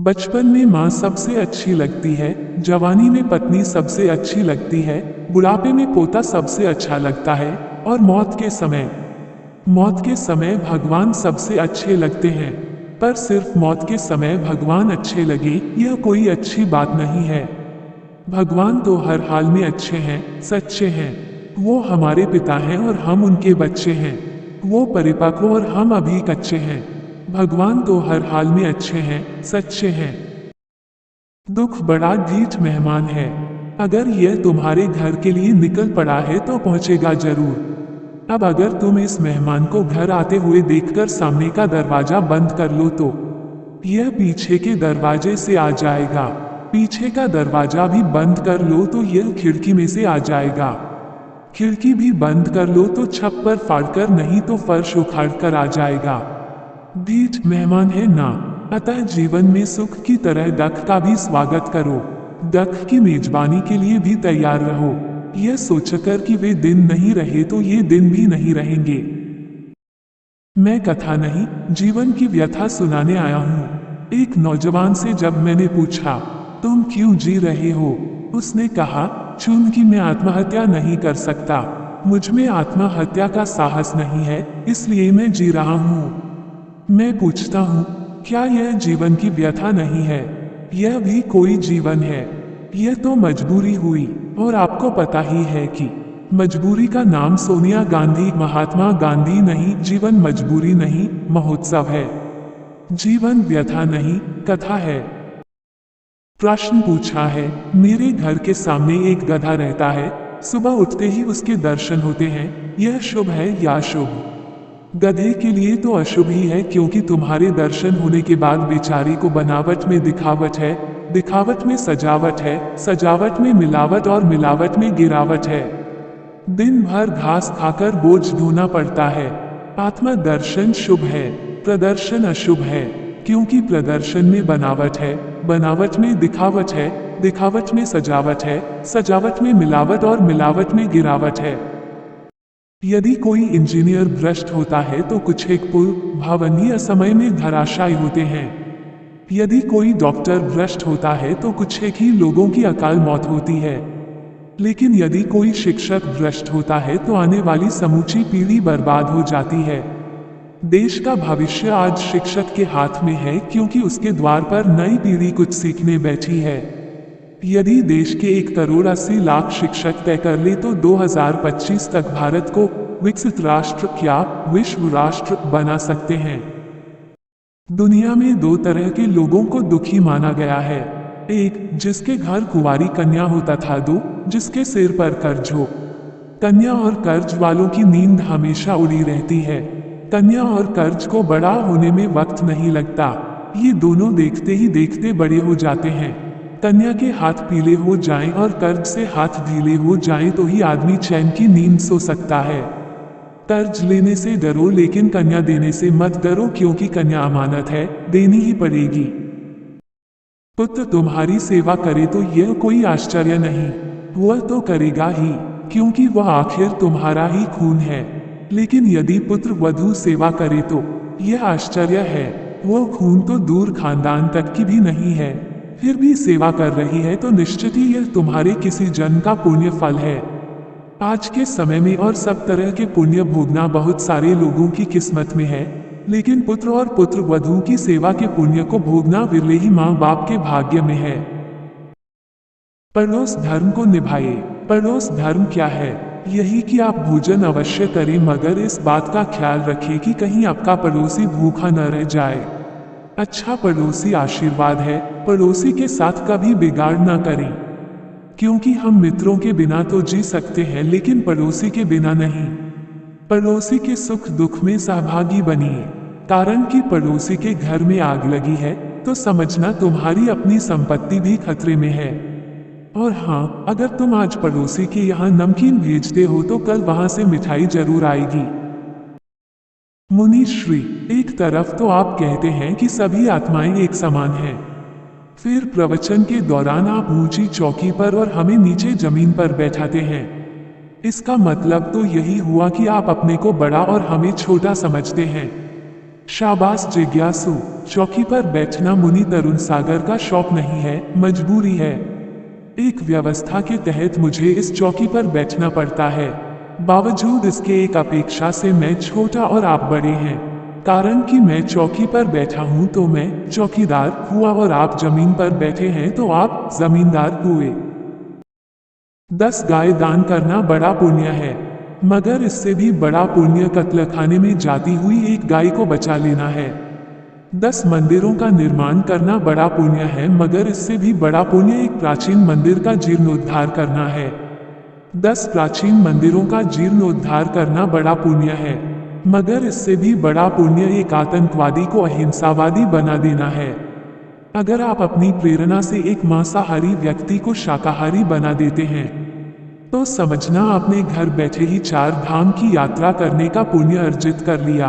बचपन में माँ सबसे अच्छी लगती है, जवानी में पत्नी सबसे अच्छी लगती है, बुढ़ापे में पोता सबसे अच्छा लगता है, और मौत के समय भगवान सबसे अच्छे लगते हैं। पर सिर्फ मौत के समय भगवान अच्छे लगे, यह कोई अच्छी बात नहीं है। भगवान तो हर हाल में अच्छे हैं, सच्चे हैं। वो हमारे पिता हैं और हम उनके बच्चे हैं। वो परिपक्व और हम अभी कच्चे हैं। भगवान तो हर हाल में अच्छे हैं, सच्चे हैं। दुख बड़ा ढीठ मेहमान है। अगर यह तुम्हारे घर के लिए निकल पड़ा है तो पहुंचेगा जरूर। अब अगर तुम इस मेहमान को घर आते हुए देखकर सामने का दरवाजा बंद कर लो तो यह पीछे के दरवाजे से आ जाएगा। पीछे का दरवाजा भी बंद कर लो तो यह खिड़की में से आ जाएगा। खिड़की भी बंद कर लो तो छप्पर फाड़कर नहीं तो फर्श उखाड़ कर आ जाएगा। ढीठ मेहमान है ना। अतः जीवन में सुख की तरह दुख का भी स्वागत करो। दुख की मेजबानी के लिए भी तैयार रहो, यह सोचकर कि वे दिन नहीं रहे तो ये दिन भी नहीं रहेंगे। मैं कथा नहीं, जीवन की व्यथा सुनाने आया हूँ। एक नौजवान से जब मैंने पूछा, तुम क्यों जी रहे हो, उसने कहा, चूंकि मैं आत्महत्या नहीं कर सकता, मुझ में आत्महत्या का साहस नहीं है, इसलिए मैं जी रहा हूँ। मैं पूछता हूँ, क्या यह जीवन की व्यथा नहीं है? यह भी कोई जीवन है। यह तो मजबूरी हुई, और आपको पता ही है कि मजबूरी का नाम सोनिया गांधी, महात्मा गांधी नहीं, जीवन मजबूरी नहीं, महोत्सव है। जीवन व्यथा नहीं, कथा है। प्रश्न पूछा है, मेरे घर के सामने एक गधा रहता है, सुबह उठते ही उसके दर्शन होते हैं, यह शुभ है या अशुभ? गधे के लिए तो अशुभ ही है, क्योंकि तुम्हारे दर्शन होने के बाद बेचारी को बनावट में दिखावट है, दिखावट में सजावट है, सजावट में मिलावट और मिलावट में गिरावट है। दिन भर घास खाकर बोझ ढोना पड़ता है। आत्मा दर्शन शुभ है, प्रदर्शन अशुभ है, क्योंकि प्रदर्शन में बनावट है, बनावट में दिखावट है, दिखावट में सजावट है, सजावट में मिलावट और मिलावट में गिरावट है। यदि कोई इंजीनियर भ्रष्ट होता है तो कुछ एक पुल, भवन ही असमय में धराशायी होते हैं। यदि कोई डॉक्टर भ्रष्ट होता है तो कुछ एक ही लोगों की अकाल मौत होती है। लेकिन यदि कोई शिक्षक भ्रष्ट होता है तो आने वाली समूची पीढ़ी बर्बाद हो जाती है। देश का भविष्य आज शिक्षक के हाथ में है, क्योंकि उसके द्वार पर नई पीढ़ी कुछ सीखने बैठी है। यदि देश के 1,80,00,000 शिक्षक तय कर ले तो 2025 तक भारत को विकसित राष्ट्र क्या विश्व राष्ट्र बना सकते हैं। दुनिया में दो तरह के लोगों को दुखी माना गया है। एक, जिसके घर कुंवारी कन्या हो, तथा दो, जिसके सिर पर कर्ज हो। कन्या और कर्ज वालों की नींद हमेशा उड़ी रहती है। कन्या और कर्ज को बड़ा होने में वक्त नहीं लगता, ये दोनों देखते ही देखते बड़े हो जाते हैं। कन्या के हाथ पीले हो जाएं और कर्ज से हाथ ढीले हो जाएं तो ही आदमी चैन की नींद सो सकता है। कर्ज लेने से डरो, लेकिन कन्या देने से मत डरो, क्योंकि कन्या अमानत है, देनी ही पड़ेगी। पुत्र तुम्हारी सेवा करे तो यह कोई आश्चर्य नहीं, वह तो करेगा ही, क्योंकि वह आखिर तुम्हारा ही खून है। लेकिन यदि पुत्र वधू सेवा करे तो यह आश्चर्य है, वह खून तो दूर खानदान तक की भी नहीं है, फिर भी सेवा कर रही है, तो निश्चित ही यह तुम्हारे किसी जन्म का पुण्य फल है। आज के समय में और सब तरह के पुण्य भोगना बहुत सारे लोगों की किस्मत में है, लेकिन पुत्र और पुत्र वधू की सेवा के पुण्य को भोगना विरले ही माँ बाप के भाग्य में है। पड़ोस धर्म को निभाए। पड़ोस धर्म क्या है? यही कि आप भोजन अवश्य करें, मगर इस बात का ख्याल रखें कि कहीं आपका पड़ोसी भूखा न रह जाए। अच्छा पड़ोसी आशीर्वाद है, पड़ोसी के साथ कभी बिगाड़ न करें, क्योंकि हम मित्रों के बिना तो जी सकते हैं, लेकिन पड़ोसी के बिना नहीं। पड़ोसी के सुख दुख में सहभागी बनिए, कारण कि पड़ोसी के घर में आग लगी है तो समझना तुम्हारी अपनी संपत्ति भी खतरे में है। और हाँ, अगर तुम आज पड़ोसी के यहाँ नमकीन भेजते हो तो कल वहां से मिठाई जरूर आएगी। मुनिश्री, एक तरफ तो आप कहते हैं कि सभी आत्माएं एक समान हैं, फिर प्रवचन के दौरान आप ऊंची चौकी पर और हमें नीचे जमीन पर बैठाते हैं। इसका मतलब तो यही हुआ कि आप अपने को बड़ा और हमें छोटा समझते हैं। शाबाश जिज्ञासु, चौकी पर बैठना मुनि तरुण सागर का शौक नहीं है, मजबूरी है। एक व्यवस्था के तहत मुझे इस चौकी पर बैठना पड़ता है। बावजूद इसके एक अपेक्षा से मैं छोटा और आप बड़े हैं। कारण कि मैं चौकी पर बैठा हूं तो मैं चौकीदार हुआ और आप जमीन पर बैठे हैं तो आप जमींदार हुए। 10 गाय दान करना बड़ा पुण्य है, मगर इससे भी बड़ा पुण्य कत्लखाने में जाती हुई एक गाय को बचा लेना है। 10 मंदिरों का निर्माण करना बड़ा पुण्य है, मगर इससे भी बड़ा पुण्य एक प्राचीन मंदिर का जीर्णोद्धार करना है। 10 प्राचीन मंदिरों का जीर्णोद्धार करना बड़ा पुण्य है, मगर इससे भी बड़ा पुण्य एक आतंकवादी को अहिंसावादी बना देना है। अगर आप अपनी प्रेरणा से एक मांसाहारी व्यक्ति को शाकाहारी बना देते हैं तो समझना आपने घर बैठे ही 4 धाम की यात्रा करने का पुण्य अर्जित कर लिया।